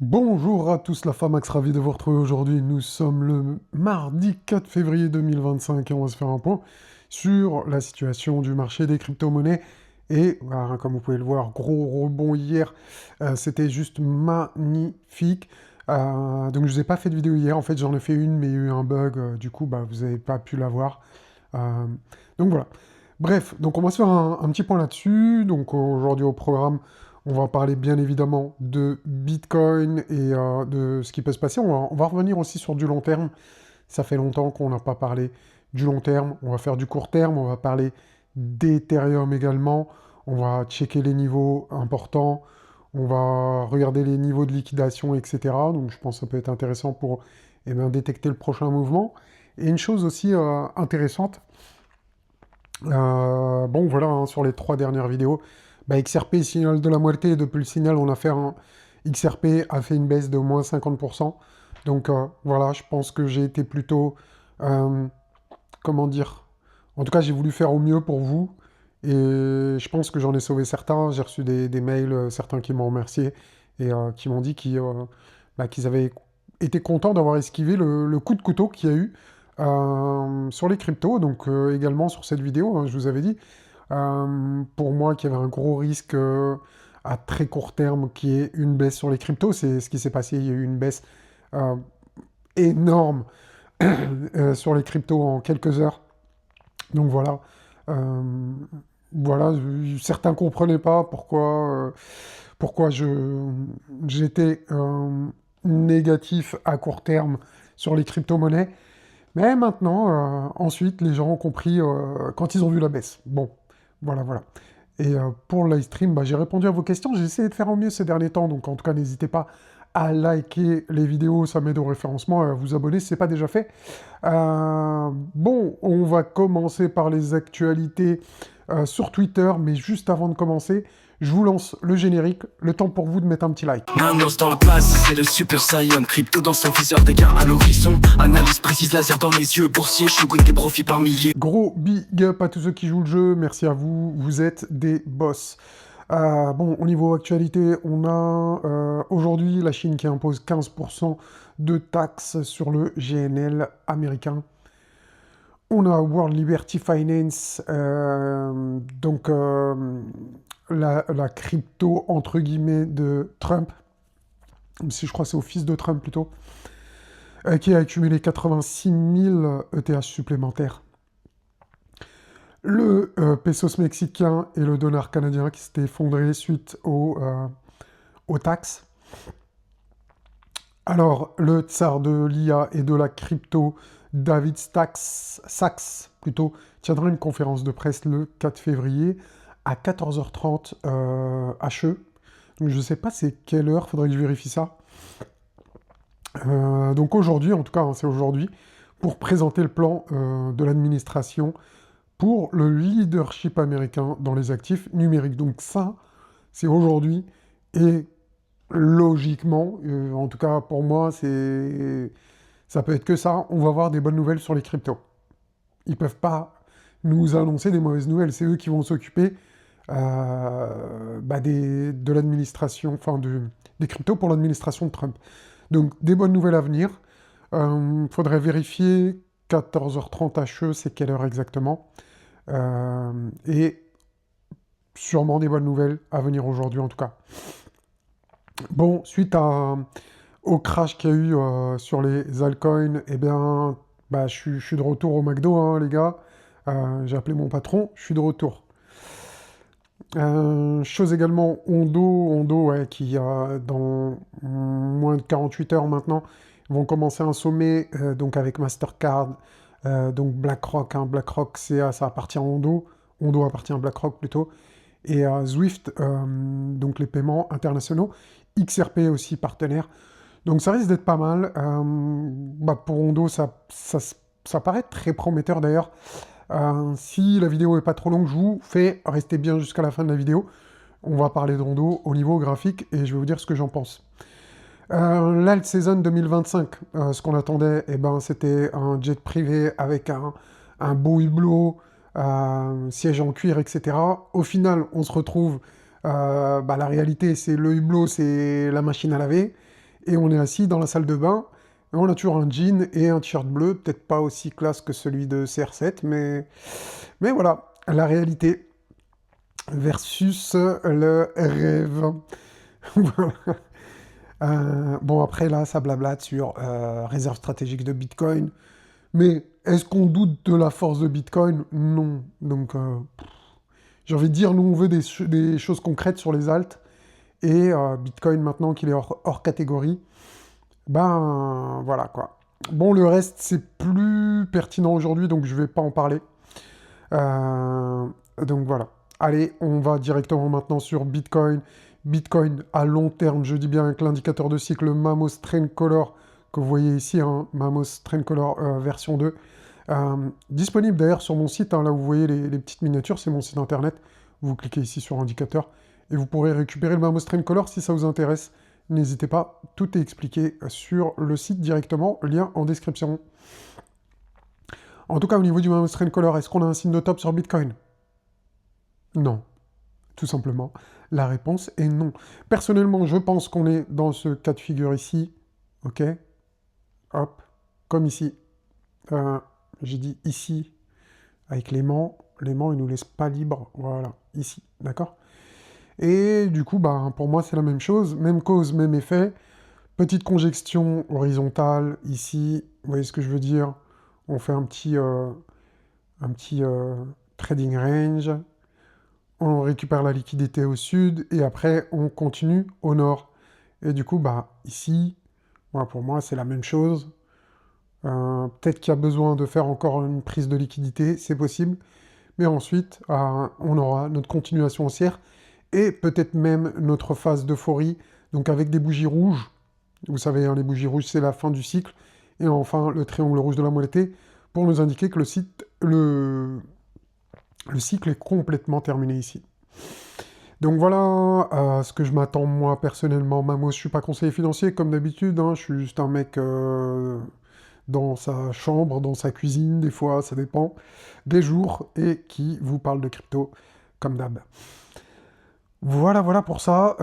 Bonjour à tous, la Famax, ravi de vous retrouver aujourd'hui. Nous sommes le mardi 4 février 2025 et on va se faire un point sur la situation du marché des crypto-monnaies. Et voilà, comme vous pouvez le voir, gros rebond hier, c'était juste magnifique. Donc je vous ai pas fait de vidéo hier, en fait j'en ai fait une mais il y a eu un bug, du coup bah, vous n'avez pas pu la voir. Euh, donc voilà. Bref, donc on va se faire un petit point là-dessus. Donc aujourd'hui au programme, on va parler bien évidemment de Bitcoin et de ce qui peut se passer. On va revenir aussi sur du long terme. Ça fait longtemps qu'on n'a pas parlé du long terme. On va faire du court terme. On va parler d'Ethereum également. On va checker les niveaux importants. On va regarder les niveaux de liquidation, etc. Donc je pense que ça peut être intéressant pour détecter le prochain mouvement. Et une chose aussi intéressante, bon, voilà, hein, sur les 3 dernières vidéos, bah, XRP, signal de la moitié, et depuis le signal, on a fait un... XRP a fait une baisse de moins 50%. Donc voilà, je pense que j'ai été plutôt... euh, comment dire? En tout cas, j'ai voulu faire au mieux pour vous. Et je pense que j'en ai sauvé certains. J'ai reçu des mails, certains qui m'ont remercié et qui m'ont dit qu'ils avaient été contents d'avoir esquivé le coup de couteau qu'il y a eu sur les cryptos. Donc également sur cette vidéo, hein, je vous avais dit, pour moi qui avait un gros risque à très court terme qui est une baisse sur les cryptos. C'est ce qui s'est passé. Il y a eu une baisse euh, énorme sur les cryptos en quelques heures. Donc voilà. Euh, voilà, certains ne comprenaient pas pourquoi j'étais négatif à court terme sur les crypto-monnaies. Mais maintenant, ensuite, les gens ont compris quand ils ont vu la baisse. Bon, voilà. Et pour le live stream, bah, j'ai répondu à vos questions. J'ai essayé de faire au mieux ces derniers temps. Donc en tout cas, n'hésitez pas à liker les vidéos, ça m'aide au référencement, et à vous abonner si ce n'est pas déjà fait. Bon, on va commencer par les actualités sur Twitter, mais juste avant de commencer, je vous lance le générique, le temps pour vous de mettre un petit like. Un instant passe, c'est le Super Saiyan. Crypto dans son viseur, dégâts à l'horizon. Analyse précise, laser dans les yeux. Boursier, shooting des profits par milliers. Gros big up à tous ceux qui jouent le jeu, merci à vous, vous êtes des boss. Bon, au niveau actualité, on a aujourd'hui la Chine qui impose 15% de taxes sur le GNL américain. On a World Liberty Finance, donc la crypto entre guillemets de Trump, même si je crois que c'est au fils de Trump plutôt, qui a accumulé 86 000 ETH supplémentaires. Le pesos mexicain et le dollar canadien qui s'étaient effondrés suite aux taxes. Alors, le tsar de l'IA et de la crypto, David Sachs, plutôt, tiendra une conférence de presse le 4 février à 14h30 HE. Donc, je ne sais pas c'est quelle heure, faudrait que je vérifie ça. Donc aujourd'hui, en tout cas, hein, c'est aujourd'hui, pour présenter le plan de l'administration pour le leadership américain dans les actifs numériques. Donc ça, c'est aujourd'hui, et logiquement, en tout cas pour moi, ça peut être que ça, on va avoir des bonnes nouvelles sur les cryptos. Ils ne peuvent pas nous annoncer des mauvaises nouvelles, c'est eux qui vont s'occuper de l'administration, enfin des cryptos pour l'administration de Trump. Donc des bonnes nouvelles à venir. Faudrait vérifier 14h30 HE, c'est quelle heure exactement. Et sûrement des bonnes nouvelles à venir aujourd'hui en tout cas. Bon, suite au crash qu'il y a eu sur les altcoins, eh bien, bah, je suis de retour au McDo, hein, les gars. J'ai appelé mon patron, je suis de retour. Chose également, Ondo ouais, qui dans moins de 48 heures maintenant, vont commencer un sommet donc avec Mastercard, donc BlackRock. Hein, BlackRock, ça appartient à Ondo appartient à BlackRock plutôt, et Swift, donc les paiements internationaux, XRP aussi partenaire. Donc ça risque d'être pas mal. Pour Ondo, ça paraît très prometteur d'ailleurs. Si la vidéo est pas trop longue, je vous fais rester bien jusqu'à la fin de la vidéo. On va parler de Rondo au niveau graphique et je vais vous dire ce que j'en pense. L'alt season 2025, ce qu'on attendait, eh ben, c'était un jet privé avec un beau hublot, siège en cuir, etc. Au final, on se retrouve, la réalité, c'est le hublot, c'est la machine à laver. et on est assis dans la salle de bain, et on a toujours un jean et un t-shirt bleu, peut-être pas aussi classe que celui de CR7, mais voilà, la réalité versus le rêve. Voilà. Bon, après, là, ça blablate sur réserve stratégique de Bitcoin. Mais est-ce qu'on doute de la force de Bitcoin? Non. Donc, j'ai envie de dire, nous, on veut des choses concrètes sur les alts. Et Bitcoin, maintenant qu'il est hors catégorie, ben, voilà, quoi. Bon, le reste, c'est plus pertinent aujourd'hui, donc je vais pas en parler. Euh, donc, voilà. Allez, on va directement maintenant sur Bitcoin. Bitcoin à long terme, je dis bien avec l'indicateur de cycle Mamos Trend Color que vous voyez ici, hein, Mamos Trend Color version 2. Disponible d'ailleurs sur mon site, hein, là où vous voyez les petites miniatures, c'est mon site internet. Vous cliquez ici sur indicateur et vous pourrez récupérer le Mamos Trend Color si ça vous intéresse. N'hésitez pas, tout est expliqué sur le site directement, lien en description. En tout cas, au niveau du Mamos Trend Color, est-ce qu'on a un signe de top sur Bitcoin? Non. Tout simplement, la réponse est non. Personnellement, je pense qu'on est dans ce cas de figure ici. Ok? Hop. Comme ici. J'ai dit ici avec l'aimant. L'aimant, il ne nous laisse pas libre. Voilà. Ici. D'accord? Et du coup, bah, pour moi, c'est la même chose. Même cause, même effet. Petite conjection horizontale ici. Vous voyez ce que je veux dire? On fait un petit trading range. On récupère la liquidité au sud, et après, on continue au nord. Et du coup, bah, ici, pour moi, c'est la même chose. Peut-être qu'il y a besoin de faire encore une prise de liquidité, c'est possible. Mais ensuite, on aura notre continuation haussière, et peut-être même notre phase d'euphorie, donc avec des bougies rouges. Vous savez, hein, les bougies rouges, c'est la fin du cycle. Et enfin, le triangle rouge de la moitié, pour nous indiquer que le cycle est complètement terminé ici. Donc voilà ce que je m'attends moi personnellement. Moi, je suis pas conseiller financier comme d'habitude, hein, je suis juste un mec dans sa chambre, dans sa cuisine, des fois, ça dépend des jours, et qui vous parle de crypto comme d'hab. Voilà, voilà pour ça.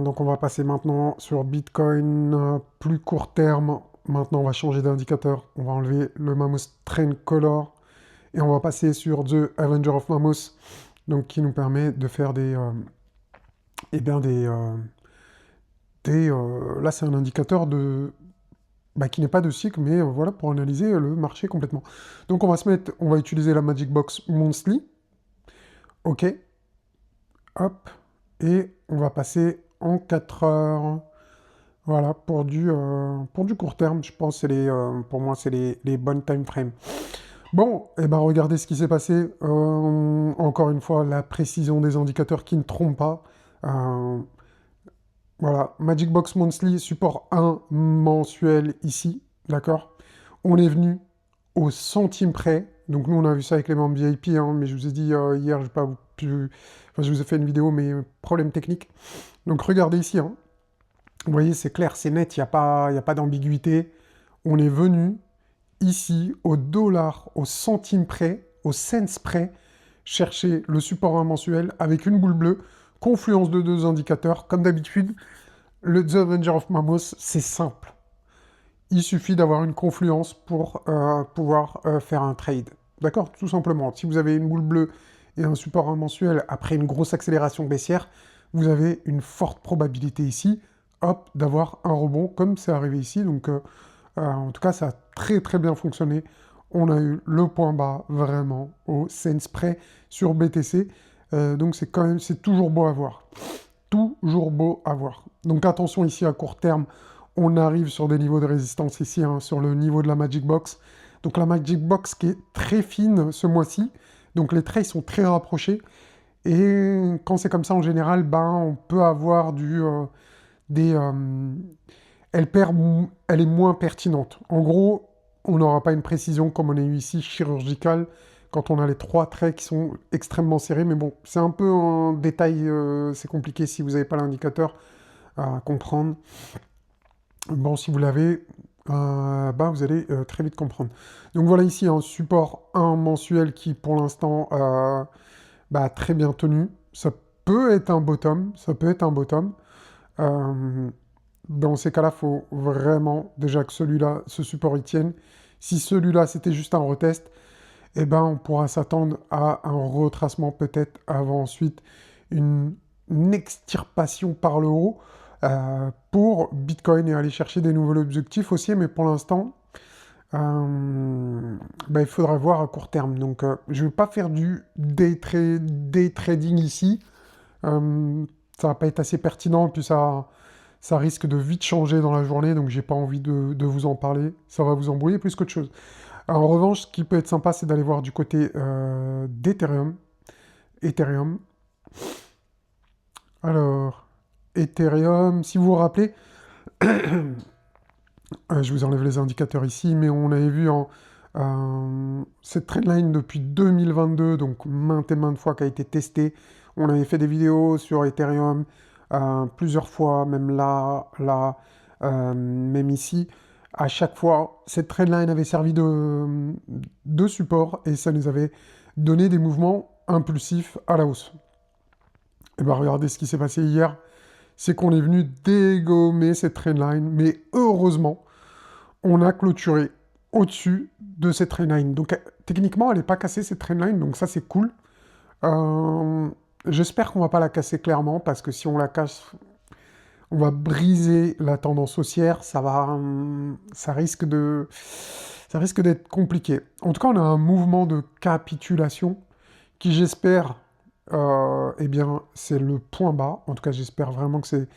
Donc on va passer maintenant sur Bitcoin plus court terme. Maintenant, on va changer d'indicateur. On va enlever le Mamos Trend Color et on va passer sur The Avenger of Mamos, donc qui nous permet de faire là, c'est un indicateur qui n'est pas de cycle, mais voilà, pour analyser le marché complètement. Donc on va utiliser la Magic Box Monthly. OK. Hop. Et on va passer en 4 heures. Voilà, pour du court terme, je pense que pour moi, c'est les bonnes time frames. Bon, et ben regardez ce qui s'est passé. Encore une fois, la précision des indicateurs qui ne trompent pas. Voilà, Magic Box Monthly, support 1 mensuel ici, d'accord? On est venu au centime près. Donc nous, on a vu ça avec les membres VIP, hein, mais je vous ai dit hier, je vous ai fait une vidéo, mais problème technique. Donc regardez ici, hein. Vous voyez, c'est clair, c'est net, il n'y a pas d'ambiguïté. On est venu ici, au dollar, au centime près, au cents près, chercher le support 1 mensuel avec une boule bleue, confluence de deux indicateurs, comme d'habitude. Le The Avenger of Mamos, c'est simple. Il suffit d'avoir une confluence pour pouvoir faire un trade. D'accord? Tout simplement. Si vous avez une boule bleue et un support 1 mensuel après une grosse accélération baissière, vous avez une forte probabilité ici, hop, d'avoir un rebond, comme c'est arrivé ici. Donc, en tout cas, ça a très très bien fonctionné. On a eu le point bas vraiment au cents près sur BTC. Donc c'est toujours beau à voir. Toujours beau à voir. Donc attention ici à court terme, on arrive sur des niveaux de résistance ici, hein, sur le niveau de la Magic Box. Donc la Magic Box qui est très fine ce mois-ci. Donc les traits sont très rapprochés. Et quand c'est comme ça, en général, on peut avoir elle est moins pertinente. En gros, on n'aura pas une précision comme on a eu ici, chirurgicale, quand on a les trois traits qui sont extrêmement serrés. Mais bon, c'est un peu un détail, c'est compliqué si vous n'avez pas l'indicateur à comprendre. Bon, si vous l'avez, vous allez très vite comprendre. Donc voilà ici un support 1 mensuel qui, pour l'instant, très bien tenu. Ça peut être un bottom, ça peut être un bottom. dans ces cas-là, il faut vraiment déjà que celui-là, ce support, il tienne. Si celui-là, c'était juste un retest, eh ben, on pourra s'attendre à un retracement peut-être avant ensuite une extirpation par le haut pour Bitcoin et aller chercher des nouveaux objectifs aussi. Mais pour l'instant, il faudra voir à court terme. Donc, je ne vais pas faire du day trading ici. Ça va pas être assez pertinent, puis ça risque de vite changer dans la journée, donc j'ai pas envie de vous en parler. Ça va vous embrouiller plus qu'autre chose. En revanche, ce qui peut être sympa, c'est d'aller voir du côté d'Ethereum. Ethereum. Alors, Ethereum, si vous vous rappelez, je vous enlève les indicateurs ici, mais on avait vu cette trendline depuis 2022, donc maintes et maintes fois qui a été testée. On avait fait des vidéos sur Ethereum plusieurs fois, même là, même ici. À chaque fois, cette trendline avait servi de support et ça nous avait donné des mouvements impulsifs à la hausse. Et bien regardez ce qui s'est passé hier, c'est qu'on est venu dégommer cette trendline, mais heureusement, on a clôturé au-dessus de cette trendline. Donc techniquement, elle n'est pas cassée cette trendline, donc ça c'est cool. J'espère qu'on va pas la casser clairement, parce que si on la casse, on va briser la tendance haussière, ça risque d'être compliqué. En tout cas, on a un mouvement de capitulation qui, j'espère, eh bien, c'est le point bas. En tout cas, j'espère vraiment que c'est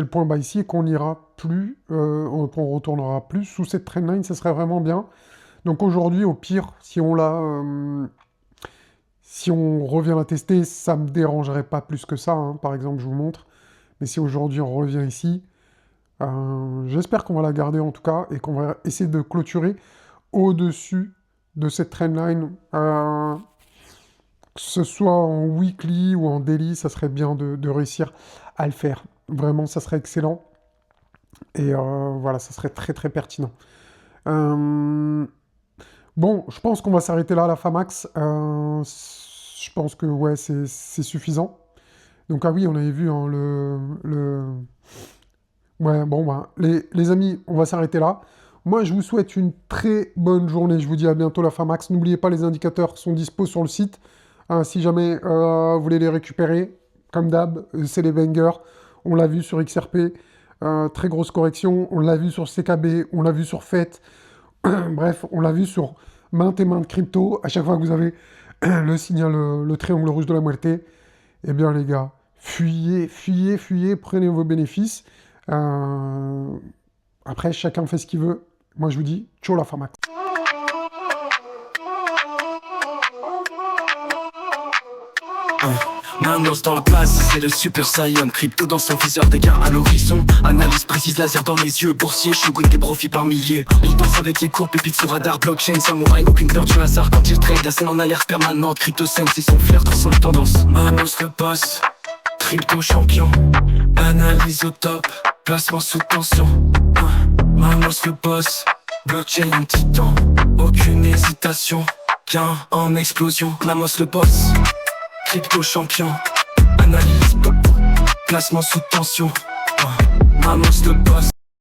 le point bas ici et qu'on n'ira plus, qu'on retournera plus sous cette trendline, ça serait vraiment bien. Donc aujourd'hui, au pire, si on revient la tester, ça ne me dérangerait pas plus que ça, hein. Par exemple, je vous montre. Mais si aujourd'hui on revient ici, j'espère qu'on va la garder en tout cas et qu'on va essayer de clôturer au-dessus de cette trendline. Que ce soit en weekly ou en daily, ça serait bien de réussir à le faire. Vraiment, ça serait excellent. Et voilà, ça serait très très pertinent. Bon, je pense qu'on va s'arrêter là, la Famax. Je pense que ouais, c'est suffisant. Donc ah oui, on avait vu hein, Ouais, bon, ben, les amis, on va s'arrêter là. Moi, je vous souhaite une très bonne journée. Je vous dis à bientôt, la Famax. N'oubliez pas, les indicateurs sont dispo sur le site. Si jamais vous voulez les récupérer, comme d'hab, c'est les bangers. On l'a vu sur XRP, très grosse correction. On l'a vu sur CKB, on l'a vu sur FET. Bref, on l'a vu sur maintes et maintes crypto. À chaque fois que vous avez le signal, le triangle rouge de la muerte, eh bien les gars, fuyez, fuyez, fuyez, prenez vos bénéfices. Après, chacun fait ce qu'il veut. Moi, je vous dis, ciao la Famax. Manos dans la place, c'est le Super Saiyan. Crypto dans son viseur, des gains à l'horizon. Analyse précise, laser dans les yeux. Boursier, showing des profits par milliers. Il passe avec les cours, pépites sur radar. Blockchain, samouraï, aucune peur du hasard. Quand il trade, la scène en alerte permanente. Crypto scène, c'est son flair, sans tendance. Manos le boss, crypto champion. Analyse au top, placement sous tension. Manos le boss, blockchain en titan. Aucune hésitation, gain en explosion. Manos le boss, crypto champion, analyse, placement sous tension. Manos le boss.